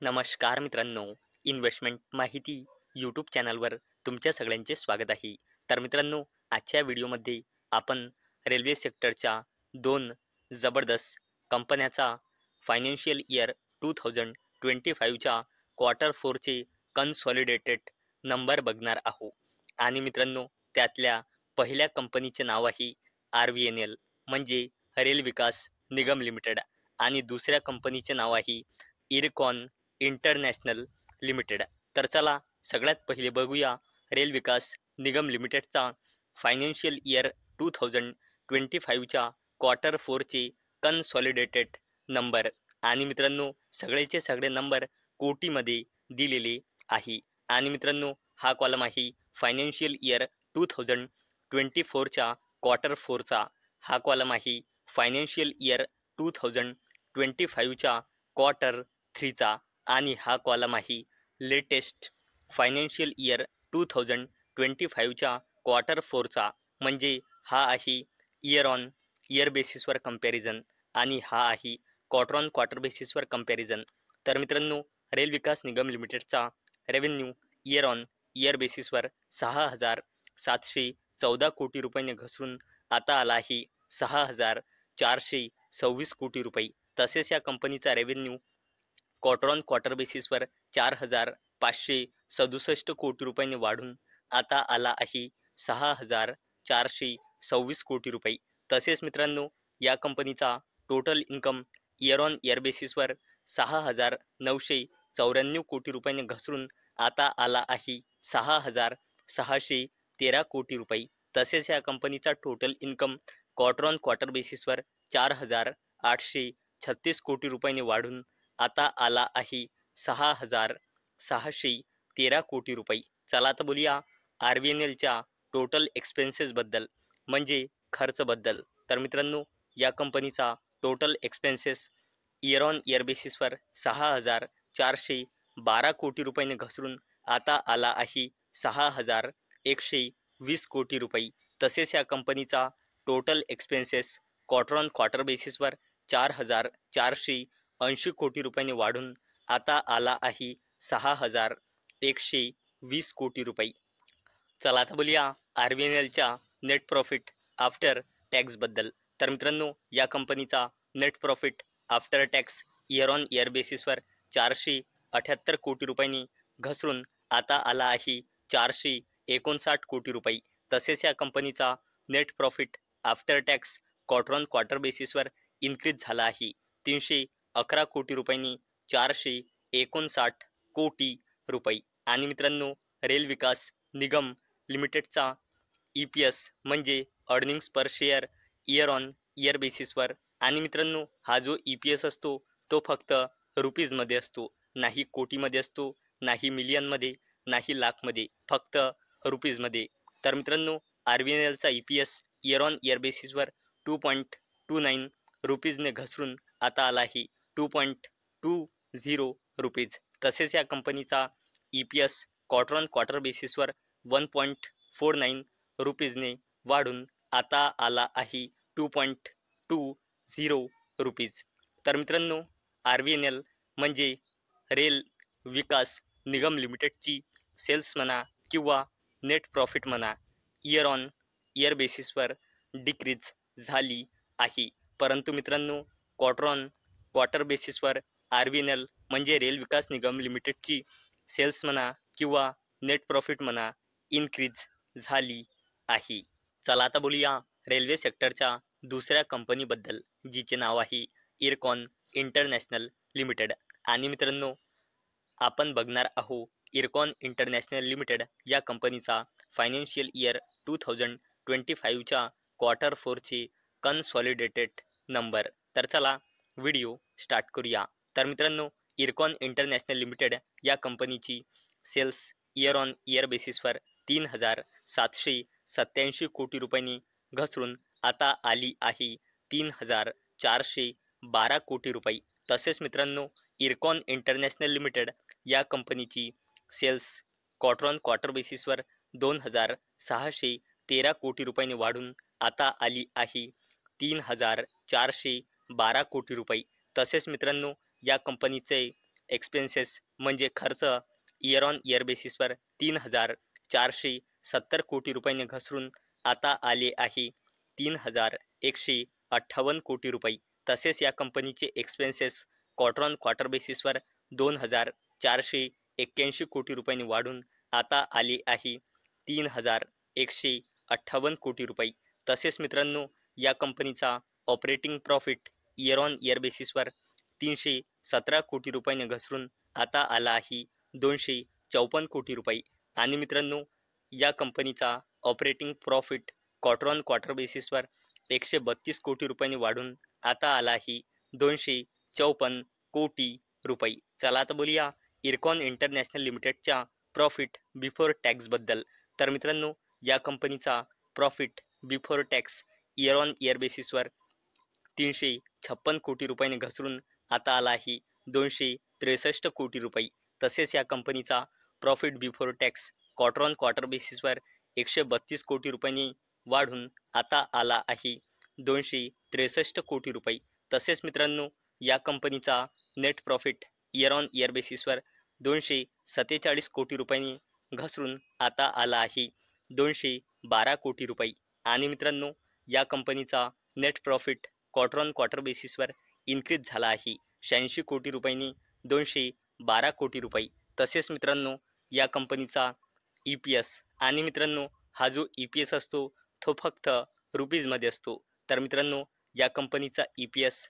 नमस्कार मित्रांनो, इन्व्हेस्टमेंट माहिती यूट्यूब चॅनलवर तुमच्या सगळ्यांचे स्वागत आहे. तर मित्रांनो, आजच्या व्हिडिओमध्ये आपण रेल्वे सेक्टरच्या दोन जबरदस्त कंपन्याचा फायनान्शियल इयर 2025च्या क्वार्टर फोरचे कन्सॉलिडेटेड नंबर बघणार आहोत. आणि मित्रांनो, त्यातल्या पहिल्या कंपनीचे नाव आहे RVNL म्हणजे रेल विकास निगम लिमिटेड आणि दुसऱ्या कंपनीचे नाव आहे इरकॉन इंटरनॅशनल लिमिटेड. तर चला सगळ्यात पहिले बघूया रेल विकास निगम लिमिटेडचा फायनान्शियल इयर 2025च्या क्वार्टर फोरचे कन्सॉलिडेटेड नंबर. आणि मित्रांनो, सगळेचे सगळे नंबर कोटीमध्ये दिलेले आहे. आणि मित्रांनो, हा कॉलम आहे फायनान्शियल इयर 2024च्या क्वार्टर फोरचा. हा कॉलम आहे फायनान्शियल इयर 2025च्या क्वार्टर थ्रीचा. आणि हा कॉलम आहे लेटेस्ट फायनान्शियल इयर 2025च्या क्वार्टर फोरचा. म्हणजे हा आहे इयर ऑन इयर बेसिसवर कंपॅरिझन आणि हा आहे क्वार्टर ऑन क्वार्टर बेसिसवर कंपॅरिझन. तर मित्रांनो, रेल विकास निगम लिमिटेडचा रेव्हेन्यू इयर ऑन इयर बेसिसवर 6,714 कोटी रुपयांनी घसरून आता आला आहे 6,426 कोटी रुपये. तसेच या कंपनीचा रेव्हेन्यू क्वार्टर ऑन क्वार्टर बेसिसवर 4,567 कोटी रुपयांनी वाढून आता आला आहे 6,426 कोटी रुपये. तसेच मित्रांनो, या कंपनीचा total income year on year बेसिसवर 6,994 कोटी रुपयांनी घसरून आता आला आहे 6,613 कोटी रुपये. तसेच या कंपनीचा total income quarter on quarter बेसिसवर 4,836 कोटी रुपयांनी वाढून आता आला आहे 6,613 कोटी रुपये. चला आता बोलूया RVNLच्या टोटल एक्सपेन्सेसबद्दल म्हणजे खर्चबद्दल. तर मित्रांनो, या कंपनीचा total expenses year on year बेसिसवर 6,412 कोटी रुपयांनी घसरून आता आला आहे 6,120 कोटी रुपये. तसेच या कंपनीचा total expenses quarter on quarter बेसिसवर 4,480 कोटी रुपयांनी वाढून आता आला आहे 6,120 कोटी रुपये. चला आता बोलूया RVNLच्या नेट प्रॉफिट आफ्टर टॅक्सबद्दल. तर मित्रांनो, या कंपनीचा net profit after tax year on year बेसिसवर 478 कोटी रुपयांनी घसरून आता आला आहे 459 कोटी रुपये. तसेच या कंपनीचा net profit after tax quarter on quarter बेसिसवर इन्क्रीज झाला आहे 311 कोटी रुपयांनी 459 कोटी रुपये. आणि मित्रांनो, रेल विकास निगम लिमिटेडचा EPS म्हणजे earnings per share year on year बेसिसवर. आणि मित्रांनो, हा जो EPS असतो तो फक्त रुपीजमध्ये असतो, नाही कोटीमध्ये असतो, नाही मिलियनमध्ये, नाही लाखमध्ये, फक्त रुपीजमध्ये. तर मित्रांनो, RVNLचा EPS इयर ऑन इयर बेसिसवर 2.29 रुपीजने घसरून आता आला आहे 2.20 रुपीज. तसेच या कंपनीचा EPS क्वार्टर ऑन क्वार्टर बेसिसवर 1.49 रुपीजने वाढून आता आला आहे 2.20 रुपीज. तर मित्रांनो, RVNL म्हणजे रेल विकास निगम लिमिटेडची सेल्स म्हणा किंवा नेट प्रॉफिट म्हणा, इयर ऑन इयर बेसिसवर डिक्रीज झाली आहे. परंतु मित्रांनो, क्वार्टर ऑन क्वार्टर बेसिसवर RVNL म्हणजे रेल विकास निगम लिमिटेडची सेल्स म्हणा किंवा नेट प्रॉफिट म्हणा इन्क्रीज झाली आहे. चला आता बोलूया रेल्वे सेक्टरच्या दुसऱ्या कंपनीबद्दल, जिचे नाव आहे इरकॉन इंटरनॅशनल लिमिटेड. आणि मित्रांनो, आपण बघणार आहोत इरकॉन इंटरनॅशनल लिमिटेड या कंपनीचा फायनान्शियल इयर 2025च्या क्वार्टर फोरचे कन्सॉलिडेटेड नंबर. तर चला व्हिडिओ स्टार्ट करूया. तर मित्रांनो, इरकॉन इंटरनॅशनल लिमिटेड या कंपनीची सेल्स इयर ऑन इयर बेसिसवर 3,787 कोटी रुपयांनी घसरून आता आली आहे 3,412 कोटी रुपये. तसेच मित्रांनो, इरकॉन इंटरनॅशनल लिमिटेड या कंपनीची सेल्स क्वार्टर ऑन क्वार्टर बेसिसवर 2,613 कोटी रुपयांनी वाढून आता आली आहे 3,412 कोटी रुपये. तसेच मित्रांनो, या कंपनीचे एक्सपेन्सेस म्हणजे खर्च इयर ऑन इयर बेसिसवर 3,470 कोटी रुपयांनी घसरून आता आले आहे 3,158 कोटी रुपये. तसेच या कंपनीचे एक्सपेन्सेस क्वार्टर ऑन क्वार्टर बेसिसवर 2,481 कोटी रुपयांनी वाढून आता आले आहे 3,158 कोटी रुपये. तसेच मित्रांनो, या कंपनीचा operating profit year on year बेसिसवर 317 कोटी रुपयांनी घसरून आता आला आहे 254 कोटी रुपये. आणि मित्रांनो, या कंपनीचा operating profit quarter on quarter बेसिसवर 132 कोटी रुपयांनी वाढून आता आला आहे 254 कोटी रुपये. चला आता बोलूया इरकॉन इंटरनॅशनल लिमिटेडच्या प्रॉफिट बिफोर टॅक्स बद्दल. तर मित्रांनो, या कंपनीचा profit before tax year on year बेसिसवर 356 कोटी रुपयांनी घसरून आता आला आहे 263 कोटी रुपये. तसेच या कंपनीचा profit before tax quarter on quarter बेसिसवर 132 कोटी रुपयांनी वाढून आता आला आहे 263 कोटी रुपये. तसेच मित्रांनो, या कंपनीचा net profit year on year बेसिसवर 247 कोटी रुपयांनी घसरून आता आला आहे 212 कोटी रुपये. आणि मित्रांनो, या कंपनीचा net profit quarter on quarter बेसिसवर इन्क्रीज झाला आहे 86 कोटी रुपयांनी 212 कोटी रुपये. तसेच मित्रांनो, या कंपनीचा EPS आणि मित्रांनो, हा जो EPS असतो तो फक्त रुपीजमध्ये असतो. तर मित्रांनो, या कंपनीचा EPS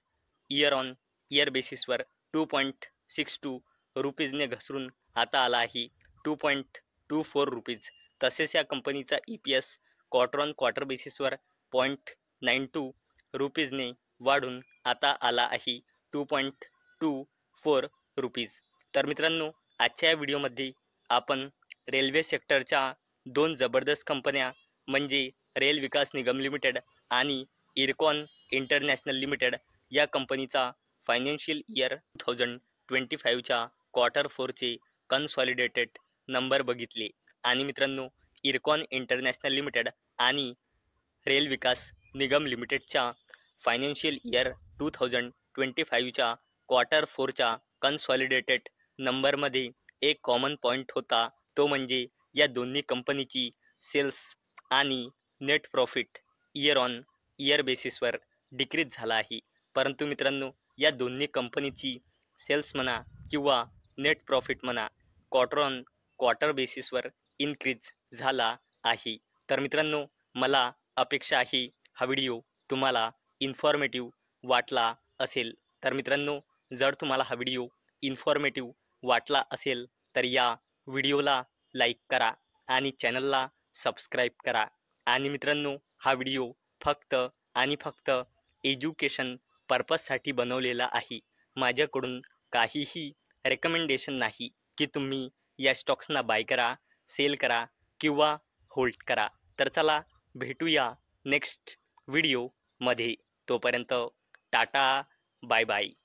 इयर ऑन इयर बेसिसवर 2.62 रुपीजने घसरून आता आला आहे 2.24 रुपीज. तसेच या कंपनीचा EPS क्वार्टर ऑन क्वार्टर बेसिसवर 0.92 रुपीजने वाढून आता आला आहे 2.24 रुपीज. तर मित्रांनो, आजच्या या व्हिडिओमध्ये आपण रेल्वे सेक्टरच्या दोन जबरदस्त कंपन्या म्हणजे रेल विकास निगम लिमिटेड आणि इरकॉन इंटरनॅशनल लिमिटेड या कंपनीचा फायनान्शियल इयर 2025च्या क्वार्टर 4चे कन्सॉलिडेटेड नंबर बघितले. आणि मित्रांनो, इरकॉन इंटरनॅशनल लिमिटेड आणि रेल विकास निगम लिमिटेडच्या फायनान्शियल इयर 2025च्या क्वार्टर 4च्या कन्सॉलिडेटेड नंबरमध्ये एक कॉमन पॉईंट होता, तो म्हणजे या दोन्ही कंपनीची सेल्स आणि net profit year on year बेसिसवर डिक्रीज झाला आहे. परंतु मित्रांनो, या दोन्ही कंपनीची सेल्स म्हणा किंवा नेट प्रॉफिट म्हणा क्वार्टर ऑन क्वार्टर बेसिसवर इन्क्रीज झाला आहे. तर मित्रांनो, मला अपेक्षा आहे हा व्हिडिओ तुम्हाला इन्फॉर्मेटिव्ह वाटला असेल. तर मित्रांनो, जर तुम्हाला हा व्हिडिओ इन्फॉर्मेटिव्ह वाटला असेल तर या व्हिडिओला लाईक करा आणि चॅनलला सबस्क्राईब करा. आणि मित्रांनो, हा व्हिडिओ फक्त आणि फक्त एज्युकेशन पर्पजसाठी बनवलेला आहे. माझ्याकडून काहीही रेकमेंडेशन नाही की तुम्ही या स्टॉक्सना बाय करा, सेल करा किंवा होल्ड करा. तर चला भेटूया नेक्स्ट व्हिडिओमध्ये. तोपर्यंत टाटा, बाय बाय.